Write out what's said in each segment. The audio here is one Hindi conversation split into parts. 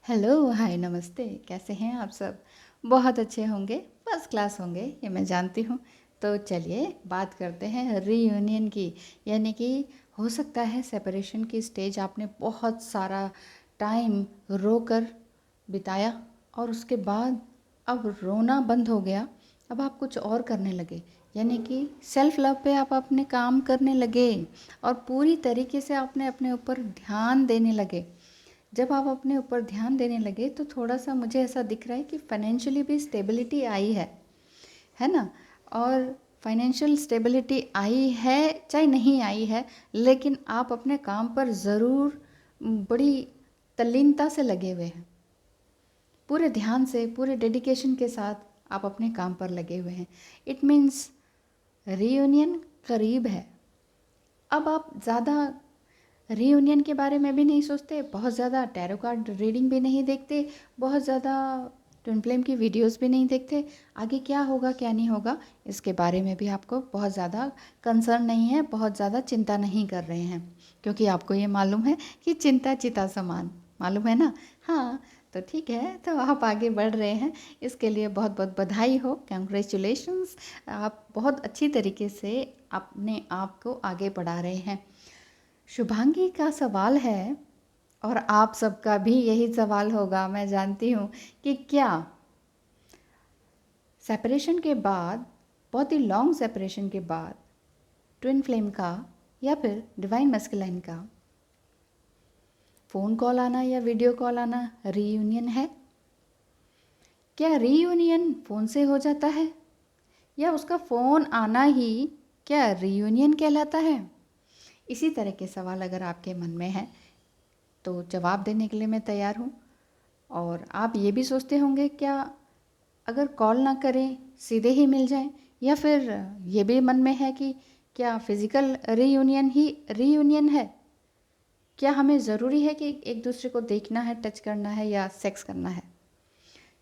हेलो, हाय, नमस्ते। कैसे हैं आप सब? बहुत अच्छे होंगे, फर्स्ट क्लास होंगे, ये मैं जानती हूँ। तो चलिए बात करते हैं रीयूनियन की। यानी कि हो सकता है सेपरेशन की स्टेज आपने बहुत सारा टाइम रोकर बिताया और उसके बाद अब रोना बंद हो गया। अब आप कुछ और करने लगे, यानी कि सेल्फ लव पे आप अपने काम करने लगे और पूरी तरीके से आपने अपने ऊपर ध्यान देने लगे। जब आप अपने ऊपर ध्यान देने लगे तो थोड़ा सा मुझे ऐसा दिख रहा है कि फाइनेंशियली भी स्टेबिलिटी आई है ना। और फाइनेंशियल स्टेबिलिटी आई है चाहे नहीं आई है, लेकिन आप अपने काम पर ज़रूर बड़ी तल्लीनता से लगे हुए हैं। पूरे ध्यान से, पूरे डेडिकेशन के साथ आप अपने काम पर लगे हुए हैं। इट मीन्स रीयूनियन करीब है। अब आप ज़्यादा रीयूनियन के बारे में भी नहीं सोचते, बहुत ज़्यादा टैरो कार्ड रीडिंग भी नहीं देखते, बहुत ज़्यादा ट्विन फ्लेम की वीडियोस भी नहीं देखते। आगे क्या होगा क्या नहीं होगा इसके बारे में भी आपको बहुत ज़्यादा कंसर्न नहीं है, बहुत ज़्यादा चिंता नहीं कर रहे हैं, क्योंकि आपको ये मालूम है कि चिंता चिता समान, मालूम है ना। हाँ, तो ठीक है, तो आप आगे बढ़ रहे हैं, इसके लिए बहुत बहुत बधाई हो, कंग्रेचुलेशंस। आप बहुत अच्छी तरीके से अपने आप को आगे बढ़ा रहे हैं। शुभांगी का सवाल है, और आप सबका भी यही सवाल होगा, मैं जानती हूँ, कि क्या सेपरेशन के बाद, बहुत ही लॉन्ग सेपरेशन के बाद, ट्विन फ्लेम का या फिर डिवाइन मैस्कुलाइन का फ़ोन कॉल आना या वीडियो कॉल आना रीयूनियन है? क्या रीयूनियन फ़ोन से हो जाता है, या उसका फ़ोन आना ही क्या रीयूनियन कहलाता है? इसी तरह के सवाल अगर आपके मन में हैं तो जवाब देने के लिए मैं तैयार हूँ। और आप ये भी सोचते होंगे, क्या अगर कॉल ना करें सीधे ही मिल जाएं, या फिर ये भी मन में है कि क्या फिज़िकल रीयूनियन ही रीयूनियन है? क्या हमें ज़रूरी है कि एक दूसरे को देखना है, टच करना है या सेक्स करना है?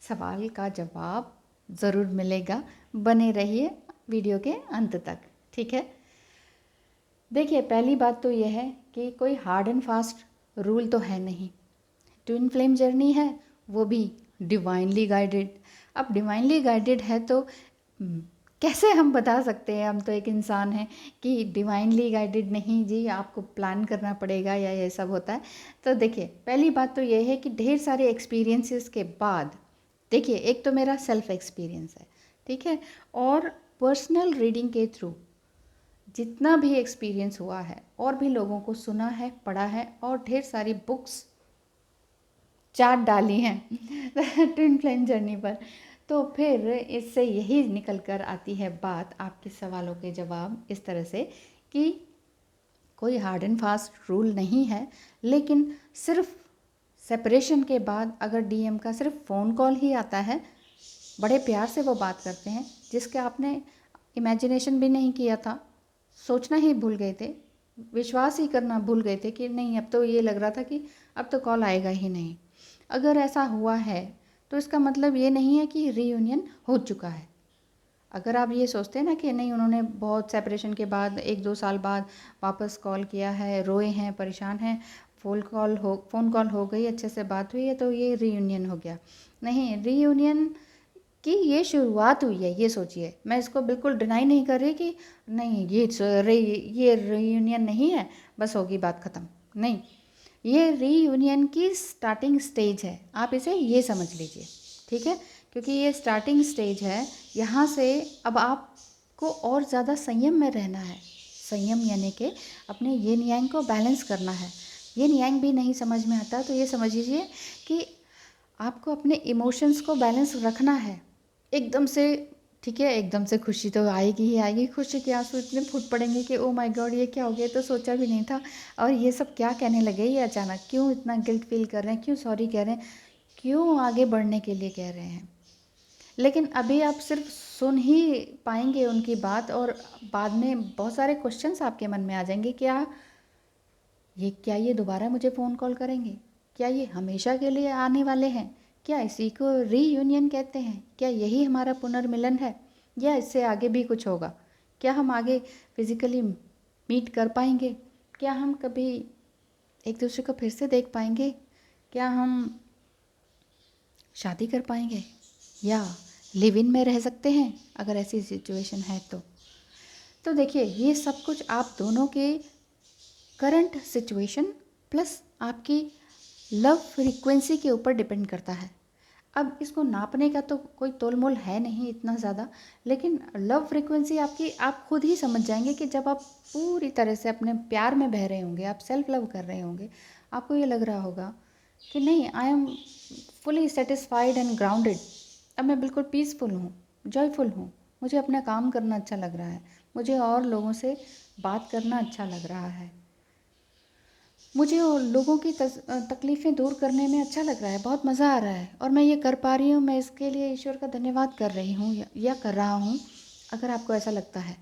सवाल का जवाब ज़रूर मिलेगा, बने रहिए वीडियो के अंत तक, ठीक है। देखिए, पहली बात तो यह है कि कोई हार्ड एंड फास्ट रूल तो है नहीं। ट्विन फ्लेम जर्नी है, वो भी डिवाइनली गाइडेड। अब डिवाइनली गाइडेड है तो कैसे हम बता सकते हैं, हम तो एक इंसान हैं, कि डिवाइनली गाइडेड नहीं जी, आपको प्लान करना पड़ेगा या ये सब होता है। तो देखिए, पहली बात तो ये है कि ढेर सारे एक्सपीरियंसेस के बाद, देखिए, एक तो मेरा सेल्फ एक्सपीरियंस है, ठीक है, और पर्सनल रीडिंग के थ्रू जितना भी एक्सपीरियंस हुआ है, और भी लोगों को सुना है, पढ़ा है, और ढेर सारी बुक्स चाट डाली हैं ट्विन फ्लेम जर्नी पर। तो फिर इससे यही निकल कर आती है बात, आपके सवालों के जवाब इस तरह से, कि कोई हार्ड एंड फास्ट रूल नहीं है, लेकिन सिर्फ सेपरेशन के बाद अगर डीएम का सिर्फ फ़ोन कॉल ही आता है, बड़े प्यार से वो बात करते हैं, जिसके आपने इमेजिनेशन भी नहीं किया था, सोचना ही भूल गए थे, विश्वास ही करना भूल गए थे कि नहीं, अब तो ये लग रहा था कि अब तो कॉल आएगा ही नहीं। अगर ऐसा हुआ है तो इसका मतलब ये नहीं है कि रीयूनियन हो चुका है। अगर आप ये सोचते हैं ना कि नहीं, उन्होंने बहुत सेपरेशन के बाद 1-2 साल बाद वापस कॉल किया है, रोए हैं, परेशान हैं, फ़ोन कॉल हो गई, अच्छे से बात हुई है, तो ये रीयूनियन हो गया। नहीं, रीयूनियन की ये शुरुआत हुई है, ये सोचिए। मैं इसको बिल्कुल डिनाई नहीं कर रही कि नहीं, ये रीयूनियन नहीं है, बस होगी बात ख़त्म। नहीं, ये रीयूनियन की स्टार्टिंग स्टेज है, आप इसे ये समझ लीजिए, ठीक है। क्योंकि ये स्टार्टिंग स्टेज है, यहाँ से अब आपको और ज़्यादा संयम में रहना है। संयम यानी कि अपने यिन यांग को बैलेंस करना है। यिन यांग भी नहीं समझ में आता तो ये समझ लीजिए कि आपको अपने इमोशंस को बैलेंस रखना है। एकदम से, ठीक है, एकदम से खुशी तो आएगी ही आएगी, खुशी के आंसू इतने फूट पड़ेंगे कि ओ माय गॉड, ये क्या हो गया, तो सोचा भी नहीं था, और ये सब क्या कहने लगे, ये अचानक क्यों इतना गिल्ट फील कर रहे हैं, क्यों सॉरी कह रहे हैं, क्यों आगे बढ़ने के लिए कह रहे हैं। लेकिन अभी आप सिर्फ सुन ही पाएंगे उनकी बात, और बाद में बहुत सारे क्वेश्चंस आपके मन में आ जाएंगे, क्या ये दोबारा मुझे फ़ोन कॉल करेंगे, क्या ये हमेशा के लिए आने वाले हैं, क्या इसी को रीयूनियन कहते हैं, क्या यही हमारा पुनर्मिलन है, या इससे आगे भी कुछ होगा, क्या हम आगे फिज़िकली मीट कर पाएंगे, क्या हम कभी एक दूसरे को फिर से देख पाएंगे, क्या हम शादी कर पाएंगे या लिव इन में रह सकते हैं अगर ऐसी सिचुएशन है तो देखिए ये सब कुछ आप दोनों के करंट सिचुएशन प्लस आपकी लव फ्रीक्वेंसी के ऊपर डिपेंड करता है। अब इसको नापने का तो कोई तोल मोल है नहीं इतना ज़्यादा, लेकिन लव फ्रीक्वेंसी आपकी आप खुद ही समझ जाएंगे कि जब आप पूरी तरह से अपने प्यार में बह रहे होंगे, आप सेल्फ लव कर रहे होंगे, आपको ये लग रहा होगा कि नहीं, I am fully satisfied and grounded. अब मैं बिल्कुल पीसफुल हूँ, जॉयफुल हूँ, मुझे अपना काम करना अच्छा लग रहा है, मुझे और लोगों से बात करना अच्छा लग रहा है, मुझे और लोगों की तकलीफ़ें दूर करने में अच्छा लग रहा है, बहुत मज़ा आ रहा है और मैं ये कर पा रही हूँ, मैं इसके लिए ईश्वर का धन्यवाद कर रही हूँ या कर रहा हूँ। अगर आपको ऐसा लगता है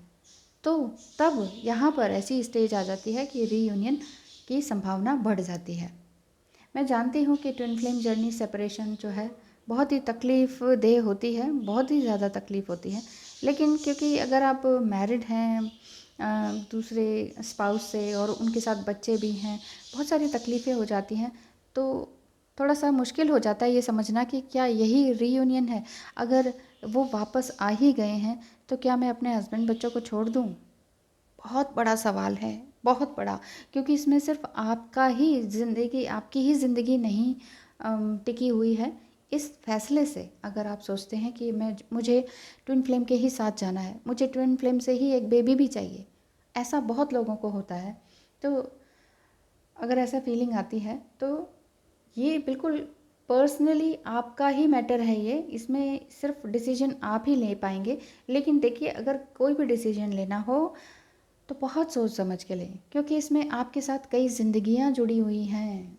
तो तब यहाँ पर ऐसी स्टेज आ जाती है कि रीयूनियन की संभावना बढ़ जाती है। मैं जानती हूँ कि ट्विन फ्लेम जर्नी सेपरेशन जो है बहुत ही तकलीफ़ देह होती है, बहुत ही ज़्यादा तकलीफ़ होती है, लेकिन क्योंकि अगर आप मैरिड हैं दूसरे स्पाउस से और उनके साथ बच्चे भी हैं, बहुत सारी तकलीफ़ें हो जाती हैं, तो थोड़ा सा मुश्किल हो जाता है ये समझना कि क्या यही रीयूनियन है। अगर वो वापस आ ही गए हैं तो क्या मैं अपने हस्बैंड बच्चों को छोड़ दूँ? बहुत बड़ा सवाल है, बहुत बड़ा, क्योंकि इसमें सिर्फ आपकी ही ज़िंदगी नहीं टिकी हुई है। इस फैसले से अगर आप सोचते हैं कि मुझे ट्विन फ्लेम के ही साथ जाना है, मुझे ट्विन फ्लेम से ही एक बेबी भी चाहिए, ऐसा बहुत लोगों को होता है। तो अगर ऐसा फीलिंग आती है तो ये बिल्कुल पर्सनली आपका ही मैटर है, ये इसमें सिर्फ डिसीजन आप ही ले पाएंगे। लेकिन देखिए, अगर कोई भी डिसीजन लेना हो तो बहुत सोच समझ के लें, क्योंकि इसमें आपके साथ कई ज़िंदगियां जुड़ी हुई हैं,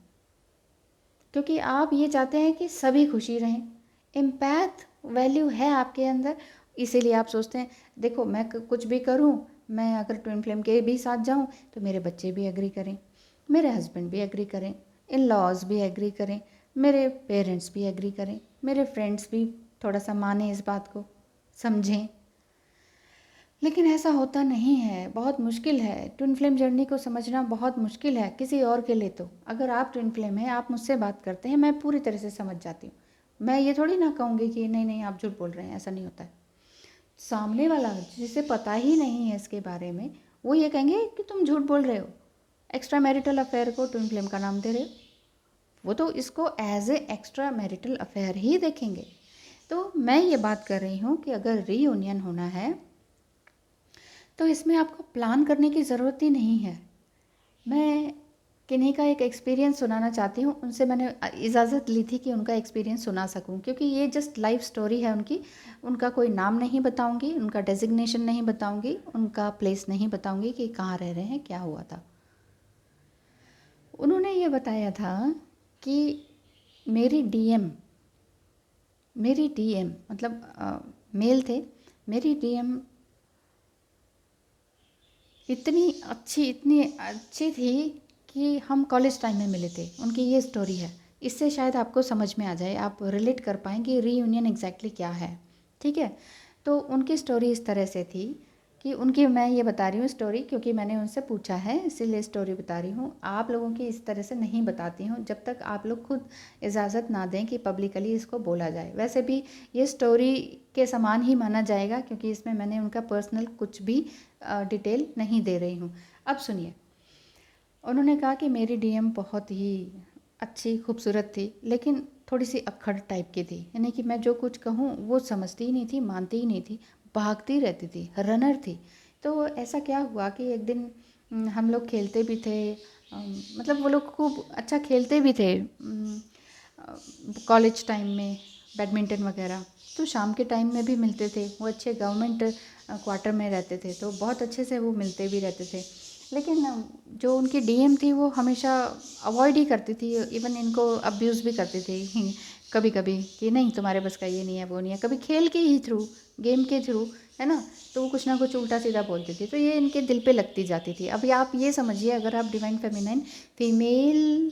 क्योंकि आप ये चाहते हैं कि सभी खुशी रहें। एम्पैथ वैल्यू है आपके अंदर, इसीलिए आप सोचते हैं देखो मैं कुछ भी करूं, मैं अगर ट्विन फ्लेम के भी साथ जाऊं तो मेरे बच्चे भी एग्री करें, मेरे हस्बैंड भी एग्री करें, इन लॉज भी एग्री करें, मेरे पेरेंट्स भी एग्री करें, मेरे फ्रेंड्स भी थोड़ा सा माने इस बात को, समझें। लेकिन ऐसा होता नहीं है, बहुत मुश्किल है। ट्विन फ्लेम जर्नी को समझना बहुत मुश्किल है किसी और के लिए। तो अगर आप ट्विन फ्लेम हैं, आप मुझसे बात करते हैं, मैं पूरी तरह से समझ जाती हूँ। मैं ये थोड़ी ना कहूँगी कि नहीं नहीं आप झूठ बोल रहे हैं, ऐसा नहीं होता है। सामने वाला जिसे पता ही नहीं है इसके बारे में, वो ये कहेंगे कि तुम झूठ बोल रहे हो, एक्स्ट्रा मैरिटल अफेयर को ट्विन फ्लेम का नाम दे रहे हो। वो तो इसको as a extra marital affair ही देखेंगे। तो मैं ये बात कर रही हूँ कि अगर रीयूनियन होना है तो इसमें आपको प्लान करने की ज़रूरत ही नहीं है। मैं किन्हीं का एक एक्सपीरियंस सुनाना चाहती हूँ, उनसे मैंने इजाज़त ली थी कि उनका एक्सपीरियंस सुना सकूँ, क्योंकि ये जस्ट लाइफ स्टोरी है उनकी। उनका कोई नाम नहीं बताऊँगी, उनका डेजिग्नेशन नहीं बताऊँगी, उनका प्लेस नहीं बताऊँगी कि कहाँ रह रहे हैं, क्या हुआ था। उन्होंने ये बताया था कि मेरी डीएम मतलब मेल थे, मेरी डीएम इतनी अच्छी थी कि हम कॉलेज टाइम में मिले थे। उनकी ये स्टोरी है, इससे शायद आपको समझ में आ जाए, आप रिलेट कर पाएँ कि रीयूनियन एग्जैक्टली क्या है। ठीक है, तो उनकी स्टोरी इस तरह से थी कि उनकी, मैं ये बता रही हूँ स्टोरी क्योंकि मैंने उनसे पूछा है, इसीलिए स्टोरी बता रही हूँ। आप लोगों की इस तरह से नहीं बताती हूँ जब तक आप लोग खुद इजाज़त ना दें कि पब्लिकली इसको बोला जाए। वैसे भी ये स्टोरी के समान ही माना जाएगा, क्योंकि इसमें मैंने उनका पर्सनल कुछ भी डिटेल नहीं दे रही हूँ। अब सुनिए, उन्होंने कहा कि मेरी डीएम बहुत ही अच्छी खूबसूरत थी, लेकिन थोड़ी सी अक्खड़ टाइप की थी, यानी कि मैं जो कुछ कहूँ वो समझती ही नहीं थी, मानती ही नहीं थी, भागती रहती थी, रनर थी। तो ऐसा क्या हुआ कि एक दिन हम लोग खेलते भी थे, मतलब वो लोग खूब अच्छा खेलते भी थे कॉलेज टाइम में, बैडमिंटन वगैरह। तो शाम के टाइम में भी मिलते थे, वो अच्छे गवर्नमेंट क्वार्टर में रहते थे, तो बहुत अच्छे से वो मिलते भी रहते थे। लेकिन जो उनकी डीएम थी वो हमेशा अवॉइड ही करती थी, इवन इनको अब्यूज़ भी करती थी कभी कभी कि नहीं तुम्हारे बस का ये नहीं है, वो नहीं है, कभी खेल के ही थ्रू, गेम के थ्रू, है ना। तो वो कुछ ना कुछ उल्टा सीधा बोलती थी, तो ये इनके दिल पे लगती जाती थी। अभी आप ये समझिए, अगर आप डिवाइन फेमिनाइन फीमेल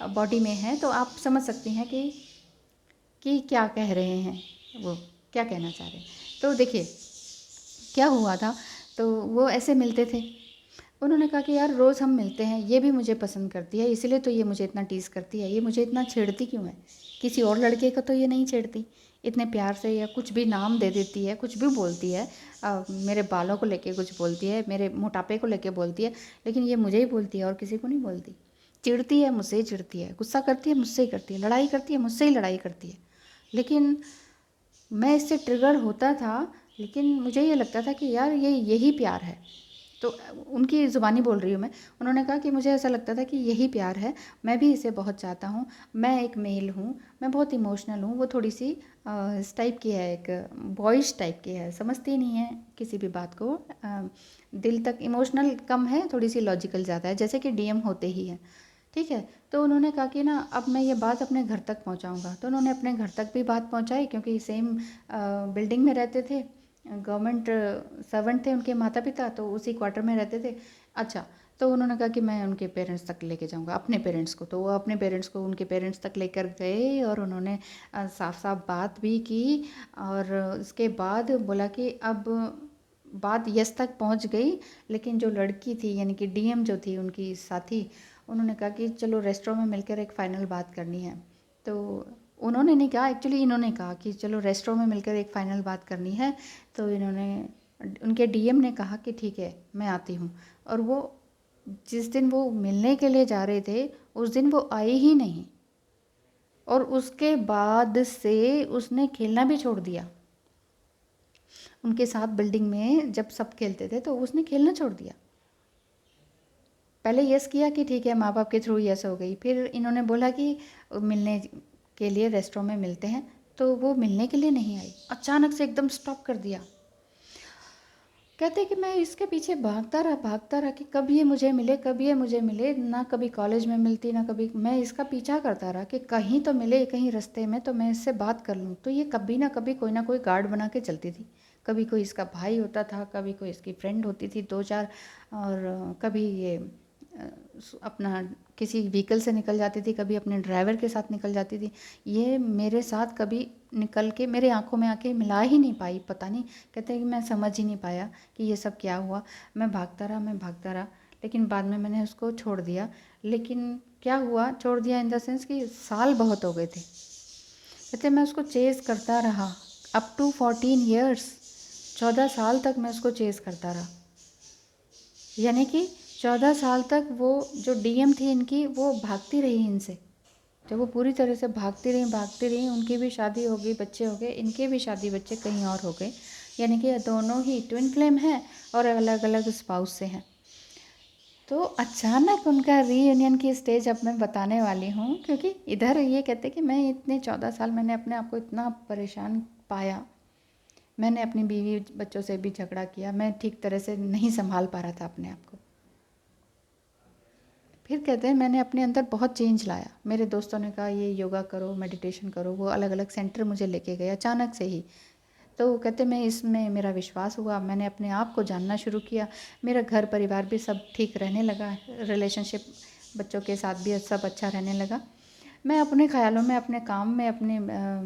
बॉडी में हैं तो आप समझ सकती हैं कि क्या कह रहे हैं, वो क्या कहना चाह रहे हैं। तो देखिए क्या हुआ था, तो वो ऐसे मिलते थे, उन्होंने कहा कि यार रोज़ हम मिलते हैं, ये भी मुझे पसंद करती है, इसलिए तो ये मुझे इतना टीज़ करती है, ये मुझे इतना छेड़ती क्यों है? किसी और लड़के को तो ये नहीं छेड़ती इतने प्यार से, या कुछ भी नाम दे देती है, कुछ भी बोलती है। मेरे बालों को लेके कुछ बोलती है, मेरे मोटापे को लेके बोलती है, लेकिन ये मुझे ही बोलती है और किसी को नहीं बोलती। चिढ़ती है मुझसे ही चिढ़ती है, गुस्सा करती है मुझसे ही करती है, लड़ाई करती है मुझसे ही लड़ाई करती है। लेकिन मैं इससे ट्रिगर होता था, लेकिन मुझे ये लगता था कि यार ये यही प्यार है। तो उनकी ज़ुबानी बोल रही हूँ मैं। उन्होंने कहा कि मुझे ऐसा लगता था कि यही प्यार है, मैं भी इसे बहुत चाहता हूँ, मैं एक मेल हूँ, मैं बहुत इमोशनल हूँ। वो थोड़ी सी इस टाइप की है, एक बॉयज़ टाइप की है, समझती नहीं है किसी भी बात को, दिल तक इमोशनल कम है, थोड़ी सी लॉजिकल ज़्यादा है, जैसे कि डीएम होते ही हैं। ठीक है, तो उन्होंने कहा कि ना अब मैं ये बात अपने घर तक पहुंचाऊंगा। तो उन्होंने अपने घर तक भी बात पहुंचाई, क्योंकि सेम बिल्डिंग में रहते थे, गवर्नमेंट सर्वेंट थे उनके माता पिता, तो उसी क्वार्टर में रहते थे। अच्छा, तो उन्होंने कहा कि मैं उनके पेरेंट्स तक लेके जाऊंगा, अपने पेरेंट्स को। तो वो अपने पेरेंट्स को उनके पेरेंट्स तक लेकर गए, और उन्होंने साफ साफ बात भी की। और उसके बाद बोला कि अब बात यस तक पहुंच गई, लेकिन जो लड़की थी यानी कि डीएम जो थी उनकी साथी, उन्होंने कहा कि चलो रेस्टोरेंट में मिलकर एक फ़ाइनल बात करनी है। तो उन्होंने नहीं कहा, एक्चुअली इन्होंने कहा कि चलो रेस्टोरेंट में मिलकर एक फ़ाइनल बात करनी है। तो इन्होंने, उनके डीएम ने कहा कि ठीक है मैं आती हूँ। और वो जिस दिन वो मिलने के लिए जा रहे थे, उस दिन वो आए ही नहीं, और उसके बाद से उसने खेलना भी छोड़ दिया। उनके साथ बिल्डिंग में जब सब खेलते थे तो उसने खेलना छोड़ दिया। पहले यस किया कि ठीक है, माँ बाप के थ्रू यस हो गई, फिर इन्होंने बोला कि मिलने के लिए रेस्टोरेंट में मिलते हैं, तो वो मिलने के लिए नहीं आई, अचानक से एकदम स्टॉप कर दिया। कहते कि मैं इसके पीछे भागता रहा कि कब ये मुझे मिले, कब ये मुझे मिले। ना कभी कॉलेज में मिलती, ना कभी, मैं इसका पीछा करता रहा कि कहीं तो मिले, कहीं रास्ते में, तो मैं इससे बात कर लूँ। तो ये कभी ना कोई गार्ड बना के चलती थी। कभी कोई इसका भाई होता था, कभी कोई इसकी फ्रेंड होती थी दो चार, और कभी ये अपना किसी व्हीकल से निकल जाती थी, कभी अपने ड्राइवर के साथ निकल जाती थी। ये मेरे साथ कभी निकल के मेरे आंखों में आके मिला ही नहीं पाई, पता नहीं। कहते हैं कि मैं समझ ही नहीं पाया कि ये सब क्या हुआ। मैं भागता रहा, लेकिन बाद में मैंने उसको छोड़ दिया। लेकिन क्या हुआ, छोड़ दिया इन द सेंस कि साल बहुत हो गए थे। कहते मैं उसको चेज़ करता रहा अप टू 14 ईयर्स, 14 साल तक मैं उसको चेज़ करता रहा। यानी कि 14 साल तक वो जो डीएम थी इनकी, वो भागती रही इनसे। जब वो पूरी तरह से भागती रही, उनकी भी शादी हो गई, बच्चे हो गए, इनके भी शादी बच्चे कहीं और हो गए। यानी कि दोनों ही ट्विन फ्लेम हैं और अलग अलग स्पाउस से हैं। तो अचानक उनका रीयूनियन की स्टेज अब मैं बताने वाली हूँ, क्योंकि इधर ये कहते कि मैं इतने 14 साल मैंने अपने आप को इतना परेशान पाया। मैंने अपनी बीवी बच्चों से भी झगड़ा किया, मैं ठीक तरह से नहीं संभाल पा रहा था अपने आप को। फिर कहते हैं मैंने अपने अंदर बहुत चेंज लाया। मेरे दोस्तों ने कहा ये योगा करो, मेडिटेशन करो, वो अलग अलग सेंटर मुझे लेके गए अचानक से ही। तो कहते मैं इसमें मेरा विश्वास हुआ, मैंने अपने आप को जानना शुरू किया। मेरा घर परिवार भी सब ठीक रहने लगा, रिलेशनशिप बच्चों के साथ भी सब अच्छा रहने लगा। मैं अपने ख्यालों में, अपने काम में, अपनी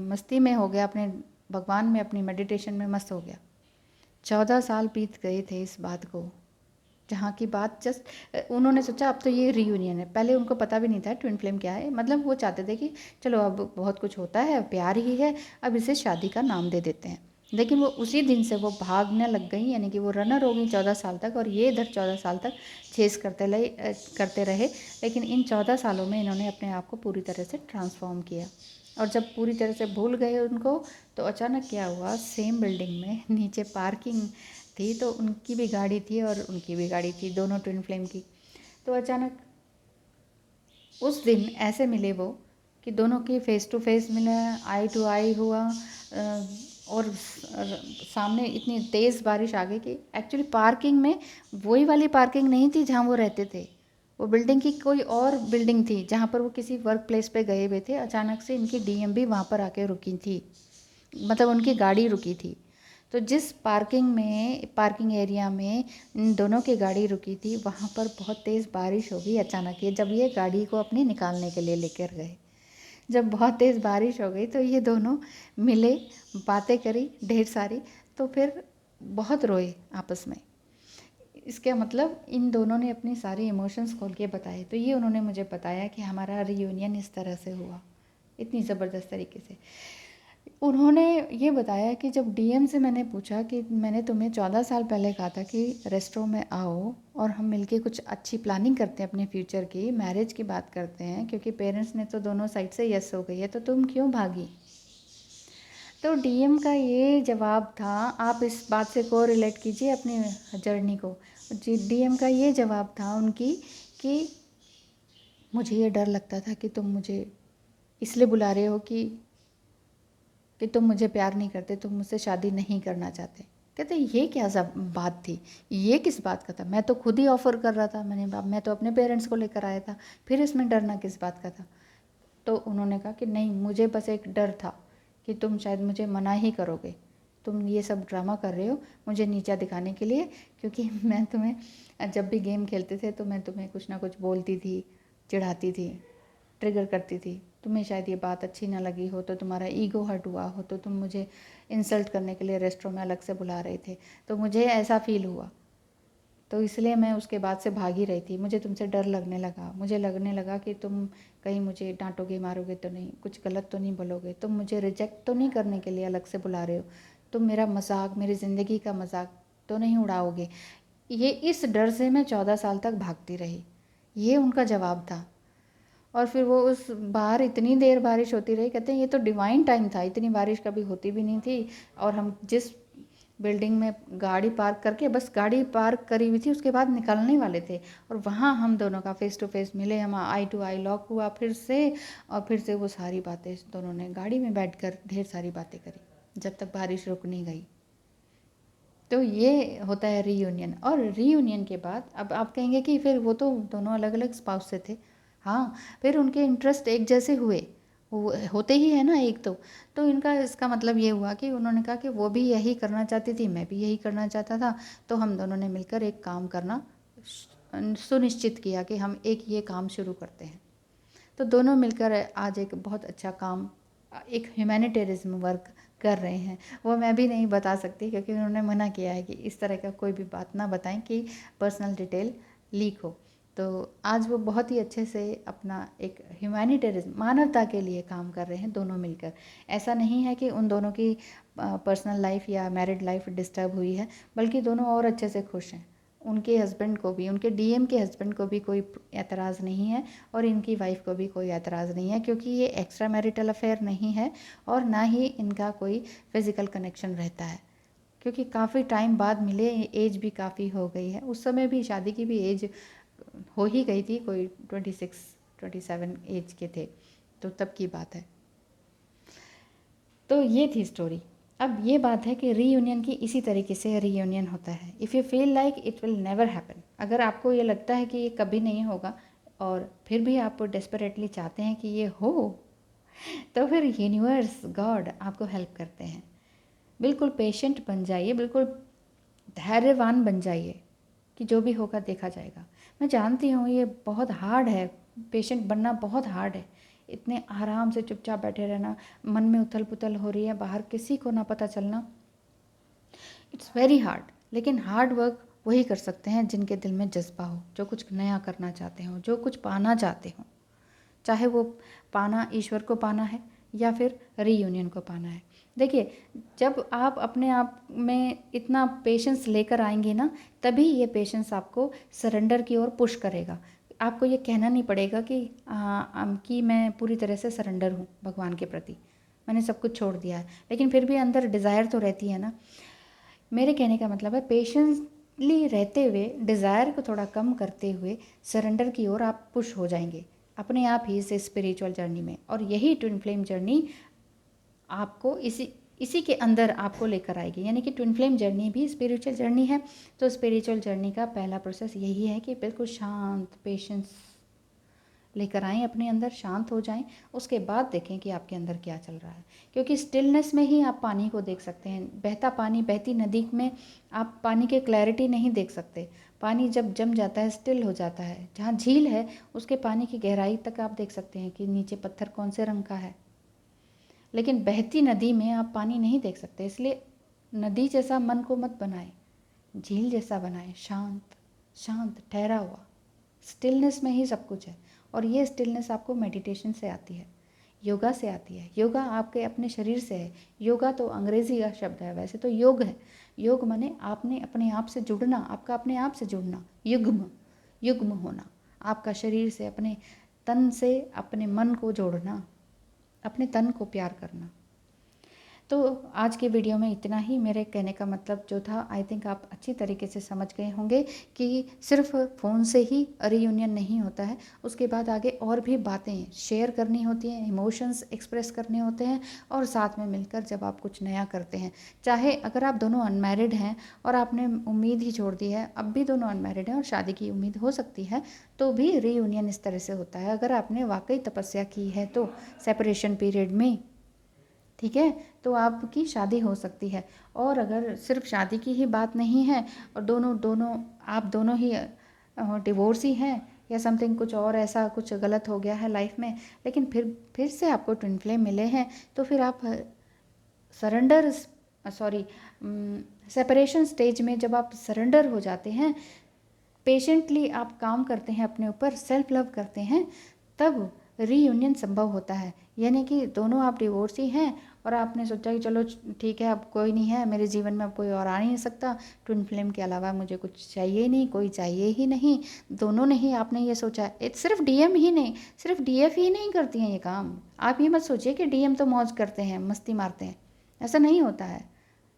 मस्ती में हो गया, अपने भगवान में, अपनी मेडिटेशन में मस्त हो गया। 14 साल बीत गए थे इस बात को, जहाँ की बात जस्ट उन्होंने सोचा अब तो ये रीयूनियन है। पहले उनको पता भी नहीं था ट्विन फ्लेम क्या है, मतलब वो चाहते थे कि चलो अब बहुत कुछ होता है, प्यार ही है, अब इसे शादी का नाम दे देते हैं। लेकिन वो उसी दिन से वो भागने लग गई, यानी कि वो रनर हो गई 14 साल तक, और ये इधर 14 साल तक चेस करते रहे। लेकिन इन 14 सालों में इन्होंने अपने आप को पूरी तरह से ट्रांसफॉर्म किया। और जब पूरी तरह से भूल गए उनको, तो अचानक क्या हुआ, सेम बिल्डिंग में नीचे पार्किंग थी, तो उनकी भी गाड़ी थी और उनकी भी गाड़ी थी, दोनों ट्विन फ्लेम की। तो अचानक उस दिन ऐसे मिले वो कि दोनों की फ़ेस टू फेस मिला, आई टू आई हुआ। और सामने इतनी तेज़ बारिश आ गई कि एक्चुअली पार्किंग में वही वाली पार्किंग नहीं थी जहाँ वो रहते थे। वो बिल्डिंग की कोई और बिल्डिंग थी जहाँ पर वो किसी वर्क प्लेस पे गए हुए थे। अचानक से इनकी डीएम भी वहाँ पर आके रुकी थी, मतलब उनकी गाड़ी रुकी थी। तो जिस पार्किंग एरिया में इन दोनों की गाड़ी रुकी थी, वहाँ पर बहुत तेज़ बारिश हो गई अचानक। ये जब ये गाड़ी को अपनी निकालने के लिए लेकर गए, जब बहुत तेज़ बारिश हो गई, तो ये दोनों मिले, बातें करी ढेर सारी, तो फिर बहुत रोए आपस में। इसका मतलब इन दोनों ने अपनी सारी इमोशंस खोल के बताए। तो ये उन्होंने मुझे बताया कि हमारा रियूनियन इस तरह से हुआ, इतनी ज़बरदस्त तरीके से। उन्होंने ये बताया कि जब डीएम से मैंने पूछा कि मैंने तुम्हें 14 साल पहले कहा था कि रेस्टोरेंट में आओ और हम मिलके कुछ अच्छी प्लानिंग करते हैं अपने फ्यूचर की, मैरिज की बात करते हैं, क्योंकि पेरेंट्स ने तो दोनों साइड से यस हो गई है, तो तुम क्यों भागी। तो डीएम का ये जवाब था, आप इस बात से को रिलेट कीजिए अपनी जर्नी को। जी, डीएम का ये जवाब था उनकी कि मुझे ये डर लगता था कि तुम मुझे इसलिए बुला रहे हो कि तुम मुझे प्यार नहीं करते, तुम मुझसे शादी नहीं करना चाहते। कहते ये क्या सब बात थी, ये किस बात का था, मैं तो खुद ही ऑफ़र कर रहा था, मैं तो अपने पेरेंट्स को लेकर आया था, फिर इसमें डरना किस बात का था। तो उन्होंने कहा कि नहीं, मुझे बस एक डर था कि तुम शायद मुझे मना ही करोगे, तुम ये सब ड्रामा कर रहे हो मुझे नीचा दिखाने के लिए, क्योंकि मैं तुम्हें जब भी गेम खेलते थे तो मैं तुम्हें कुछ ना कुछ बोलती थी, चिढ़ाती थी, ट्रिगर करती थी। तुम्हें शायद ये बात अच्छी ना लगी हो, तो तुम्हारा ईगो हर्ट हुआ हो, तो तुम मुझे इंसल्ट करने के लिए रेस्टोरेंट में अलग से बुला रहे थे, तो मुझे ऐसा फ़ील हुआ, तो इसलिए मैं उसके बाद से भाग ही रही थी। मुझे तुमसे डर लगने लगा, मुझे लगने लगा कि तुम कहीं मुझे डांटोगे मारोगे तो नहीं, कुछ गलत तो नहीं बोलोगे, तुम मुझे रिजेक्ट तो नहीं करने के लिए अलग से बुला रहे हो, तुम मेरा मजाक, मेरी ज़िंदगी का मजाक तो नहीं उड़ाओगे। ये इस डर से मैं 14 साल तक भागती रही। ये उनका जवाब था। और फिर वो उस बाहर इतनी देर बारिश होती रही, कहते हैं ये तो डिवाइन टाइम था, इतनी बारिश कभी होती भी नहीं थी। और हम जिस बिल्डिंग में गाड़ी पार्क करके, बस गाड़ी पार्क करी हुई थी, उसके बाद निकलने वाले थे, और वहाँ हम दोनों का फेस टू फेस मिले, हम आई टू आई लॉक हुआ फिर से। और फिर से वो सारी बातें दोनों ने गाड़ी में बैठकर ढेर सारी बातें करी जब तक बारिश रुक नहीं गई। तो ये होता है रीयूनियन। और रीयूनियन के बाद अब आप कहेंगे कि फिर वो तो दोनों अलग अलग स्पाउस से थे। हाँ, फिर उनके इंटरेस्ट एक जैसे हुए, वो होते ही है ना एक तो इनका इसका मतलब ये हुआ कि उन्होंने कहा कि वो भी यही करना चाहती थी, मैं भी यही करना चाहता था, तो हम दोनों ने मिलकर एक काम करना सुनिश्चित किया कि हम एक ये काम शुरू करते हैं। तो दोनों मिलकर आज एक बहुत अच्छा काम, एक ह्यूमैनिटेरिज्म वर्क कर रहे हैं। वो मैं भी नहीं बता सकती, क्योंकि उन्होंने मना किया है कि इस तरह का कोई भी बात ना बताएं कि पर्सनल डिटेल लीक हो। तो आज वो बहुत ही अच्छे से अपना एक ह्यूमैनिटेरिज्म, मानवता के लिए काम कर रहे हैं दोनों मिलकर। ऐसा नहीं है कि उन दोनों की पर्सनल लाइफ या मैरिड लाइफ डिस्टर्ब हुई है, बल्कि दोनों और अच्छे से खुश हैं। उनके हस्बैंड को भी, उनके डीएम के हस्बैंड को भी कोई एतराज़ नहीं है, और इनकी वाइफ को भी कोई एतराज़ नहीं है, क्योंकि ये एक्स्ट्रा मैरिटल अफेयर नहीं है, और ना ही इनका कोई फिज़िकल कनेक्शन रहता है, क्योंकि काफ़ी टाइम बाद मिले, एज भी काफ़ी हो गई है। उस समय भी शादी की भी एज हो ही गई थी, कोई 26 27 एज के थे, तो तब की बात है। तो ये थी स्टोरी। अब ये बात है कि रीयूनियन की इसी तरीके से रीयूनियन होता है। If you feel like it will never happen, अगर आपको ये लगता है कि ये कभी नहीं होगा और फिर भी आप डेस्परेटली चाहते हैं कि ये हो, तो फिर यूनिवर्स, गॉड आपको हेल्प करते हैं। बिल्कुल पेशेंट बन जाइए, बिल्कुल धैर्यवान बन जाइए कि जो भी होगा देखा जाएगा। मैं जानती हूँ ये बहुत हार्ड है, पेशेंट बनना बहुत हार्ड है। इतने आराम से चुपचाप बैठे रहना, मन में उथल पुथल हो रही है, बाहर किसी को ना पता चलना, इट्स वेरी हार्ड। लेकिन हार्ड वर्क वही कर सकते हैं जिनके दिल में जज्बा हो, जो कुछ नया करना चाहते हो, जो कुछ पाना चाहते हो, चाहे वो पाना ईश्वर को पाना है या फिर रीयूनियन को पाना है। देखिए, जब आप अपने आप में इतना पेशेंस लेकर आएंगे ना, तभी ये पेशेंस आपको सरेंडर की ओर पुश करेगा। आपको ये कहना नहीं पड़ेगा कि मैं पूरी तरह से सरेंडर हूँ भगवान के प्रति, मैंने सब कुछ छोड़ दिया है, लेकिन फिर भी अंदर डिज़ायर तो रहती है ना। मेरे कहने का मतलब है, पेशेंसली रहते हुए, डिज़ायर को थोड़ा कम करते हुए सरेंडर की ओर आप पुश हो जाएंगे अपने आप ही इस स्पिरिचुअल जर्नी में। और यही ट्विन फ्लेम जर्नी आपको इसी के अंदर आपको लेकर आएगी। यानी कि ट्विन फ्लेम जर्नी भी स्पिरिचुअल जर्नी है। तो स्पिरिचुअल जर्नी का पहला प्रोसेस यही है कि बिल्कुल शांत पेशेंस लेकर आएँ अपने अंदर, शांत हो जाएं, उसके बाद देखें कि आपके अंदर क्या चल रहा है। क्योंकि स्टिलनेस में ही आप पानी को देख सकते हैं। बहता पानी, बहती नदी में आप पानी की क्लैरिटी नहीं देख सकते। पानी जब जम जाता है, स्टिल हो जाता है, जहाँ झील है उसके पानी की गहराई तक आप देख सकते हैं कि नीचे पत्थर कौन से रंग का है। लेकिन बहती नदी में आप पानी नहीं देख सकते। इसलिए नदी जैसा मन को मत बनाएं, झील जैसा बनाएं, शांत शांत, ठहरा हुआ, स्टिलनेस में ही सब कुछ है। और ये स्टिलनेस आपको मेडिटेशन से आती है, योगा से आती है। योगा आपके अपने शरीर से है। योगा तो अंग्रेजी का शब्द है, वैसे तो योग है। योग माने आपने अपने आप से जुड़ना, आपका अपने आप से जुड़ना, युग्म, युग्म होना, आपका शरीर से, अपने तन से अपने मन को जोड़ना, अपने तन को प्यार करना। तो आज के वीडियो में इतना ही। मेरे कहने का मतलब जो था, आई थिंक आप अच्छी तरीके से समझ गए होंगे कि सिर्फ फ़ोन से ही रीयूनियन नहीं होता है, उसके बाद आगे और भी बातें शेयर करनी होती हैं, इमोशंस एक्सप्रेस करने होते हैं, और साथ में मिलकर जब आप कुछ नया करते हैं, चाहे अगर आप दोनों अनमैरिड हैं और आपने उम्मीद ही छोड़ दी है, अब भी दोनों अनमैरिड हैं और शादी की उम्मीद हो सकती है, तो भी रीयूनियन इस तरह से होता है। अगर आपने वाकई तपस्या की है तो सेपरेशन पीरियड में, ठीक है, तो आपकी शादी हो सकती है। और अगर सिर्फ शादी की ही बात नहीं है और आप दोनों ही डिवोर्स ही हैं, या समथिंग कुछ और ऐसा कुछ गलत हो गया है लाइफ में, लेकिन फिर से आपको ट्विन फ्लेम मिले हैं, तो फिर आप सेपरेशन स्टेज में जब आप सरेंडर हो जाते हैं, पेशेंटली आप काम करते हैं अपने ऊपर, सेल्फ लव करते हैं, तब रीयूनियन संभव होता है। यानी कि दोनों आप डिवोर्स ही हैं और आपने सोचा कि चलो ठीक है, अब कोई नहीं है मेरे जीवन में, अब कोई और आ नहीं सकता, ट्विन फ्लेम के अलावा मुझे कुछ चाहिए ही नहीं, कोई चाहिए ही नहीं। दोनों ने ही आपने ये सोचा है। सिर्फ डीएम ही नहीं, सिर्फ डीएफ ही नहीं करती हैं ये काम। आप ये मत सोचिए कि डीएम तो मौज करते हैं, मस्ती मारते हैं, ऐसा नहीं होता है।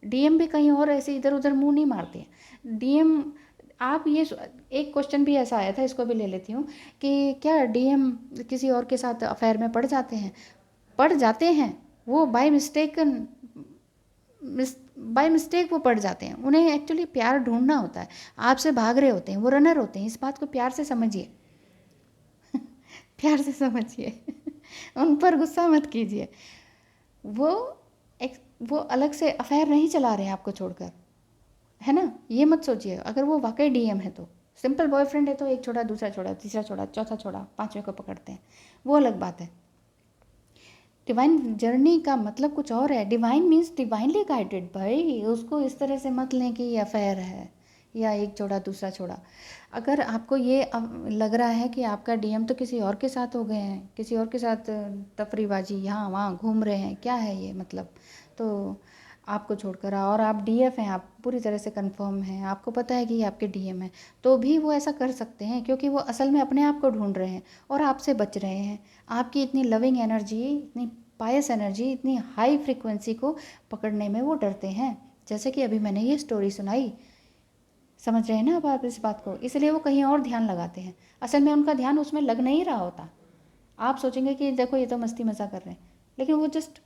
डीएम भी कहीं और ऐसे इधर उधर मुंह नहीं मारते हैं। डीएम, आप ये एक क्वेश्चन भी ऐसा आया था, इसको भी ले लेती हूँ, कि क्या डीएम किसी और के साथ अफेयर में पड़ जाते हैं? पड़ जाते हैं, वो बाय मिस्टेक वो पड़ जाते हैं। उन्हें एक्चुअली प्यार ढूंढना होता है, आपसे भाग रहे होते हैं, वो रनर होते हैं। इस बात को प्यार से समझिए प्यार से समझिए उन पर गुस्सा मत कीजिए। वो अलग से अफेयर नहीं चला रहे हैं आपको छोड़कर, है ना, ये मत सोचिए। अगर वो वाकई डीएम है तो, सिंपल बॉयफ्रेंड है तो एक छोड़ा, दूसरा छोड़ा, तीसरा छोड़ा, चौथा छोड़ा, पांचवें को पकड़ते हैं, वो अलग बात है। डिवाइन जर्नी का मतलब कुछ और है। Divine means divinely guided. भाई उसको इस तरह से मत लें कि ये अफेयर है या एक छोड़ा दूसरा छोड़ा। अगर आपको ये लग रहा है कि आपका डीएम तो किसी और के साथ हो गए हैं, किसी और के साथ तफरीबाजी यहाँ वहाँ घूम रहे हैं, क्या है ये मतलब, तो आपको छोड़कर और आप डीएफ हैं, आप पूरी तरह से कंफर्म हैं, आपको पता है कि ये आपके डीएम हैं, तो भी वो ऐसा कर सकते हैं, क्योंकि वो असल में अपने आप को ढूंढ रहे हैं और आपसे बच रहे हैं। आपकी इतनी लविंग एनर्जी, इतनी पायस एनर्जी, इतनी हाई फ्रिक्वेंसी को पकड़ने में वो डरते हैं। जैसे कि अभी मैंने ये स्टोरी सुनाई, समझ रहे हैं ना अब आप इस बात को, इसलिए वो कहीं और ध्यान लगाते हैं। असल में उनका ध्यान उसमें लग नहीं रहा होता। आप सोचेंगे कि देखो ये तो मस्ती मज़ा कर रहे हैं, लेकिन वो जस्ट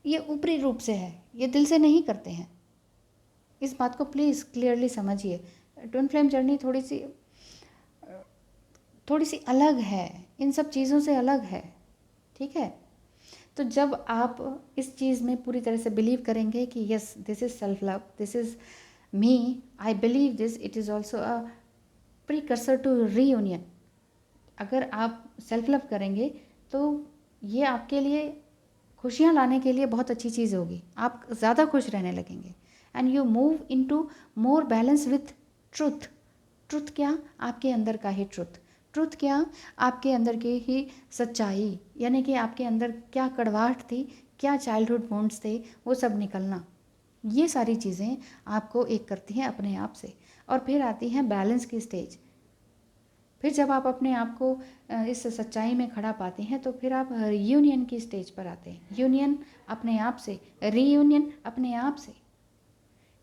ये ऊपरी रूप से है, ये दिल से नहीं करते हैं। इस बात को प्लीज़ क्लियरली समझिए। ट्विन फ्लेम जर्नी थोड़ी सी अलग है, इन सब चीज़ों से अलग है, ठीक है। तो जब आप इस चीज़ में पूरी तरह से बिलीव करेंगे कि yes this is self love, this is me, I believe this, it is also a precursor to reunion. अगर आप सेल्फ लव करेंगे तो ये आपके लिए खुशियाँ लाने के लिए बहुत अच्छी चीज़ होगी। आप ज़्यादा खुश रहने लगेंगे and you move into more balance with truth. Truth क्या? आपके अंदर का ही ट्रुथ। ट्रुथ क्या? आपके अंदर की ही सच्चाई, यानी कि आपके अंदर क्या कड़वाहट थी, क्या चाइल्डहुड वुंड्स थे, वो सब निकलना। ये सारी चीज़ें आपको एक करती हैं अपने आप से। और फिर आती हैं बैलेंस की स्टेज। फिर जब आप अपने आप को इस सच्चाई में खड़ा पाते हैं तो फिर आप यूनियन की स्टेज पर आते हैं। यूनियन अपने आप से, रीयूनियन अपने आप से।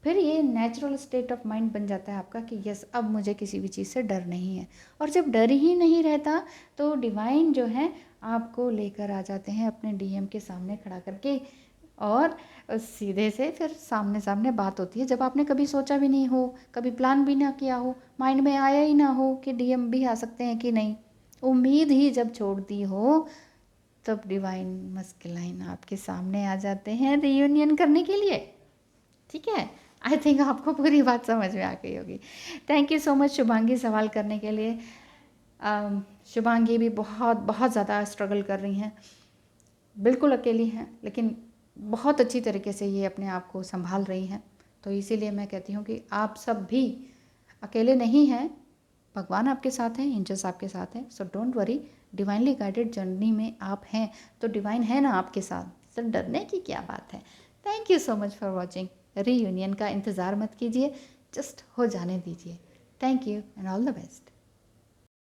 फिर ये नेचुरल स्टेट ऑफ माइंड बन जाता है आपका कि यस अब मुझे किसी भी चीज़ से डर नहीं है। और जब डर ही नहीं रहता तो डिवाइन जो है आपको लेकर आ जाते हैं अपने डीएम के सामने खड़ा करके, और सीधे से फिर सामने सामने बात होती है। जब आपने कभी सोचा भी नहीं हो, कभी प्लान भी ना किया हो, माइंड में आया ही ना हो कि डीएम भी आ सकते हैं कि नहीं, उम्मीद ही जब छोड़ दी हो, तब डिवाइन मस्कुलाइन आपके सामने आ जाते हैं रीयूनियन करने के लिए, ठीक है। आई थिंक आपको पूरी बात समझ में आ गई होगी। Thank you so much Shubhangi सवाल करने के लिए। शुभांगी भी बहुत बहुत ज़्यादा स्ट्रगल कर रही हैं, बिल्कुल अकेली हैं, लेकिन बहुत अच्छी तरीके से ये अपने आप को संभाल रही हैं। तो इसीलिए मैं कहती हूँ कि आप सब भी अकेले नहीं हैं, भगवान आपके साथ हैं, एंजल्स आपके साथ हैं, so don't worry. Divinely guided journey में आप हैं तो डिवाइन है ना आपके साथ, तो डरने की क्या बात है। Thank you so much for watching. Reunion का इंतज़ार मत कीजिए, जस्ट हो जाने दीजिए। Thank you and all the best.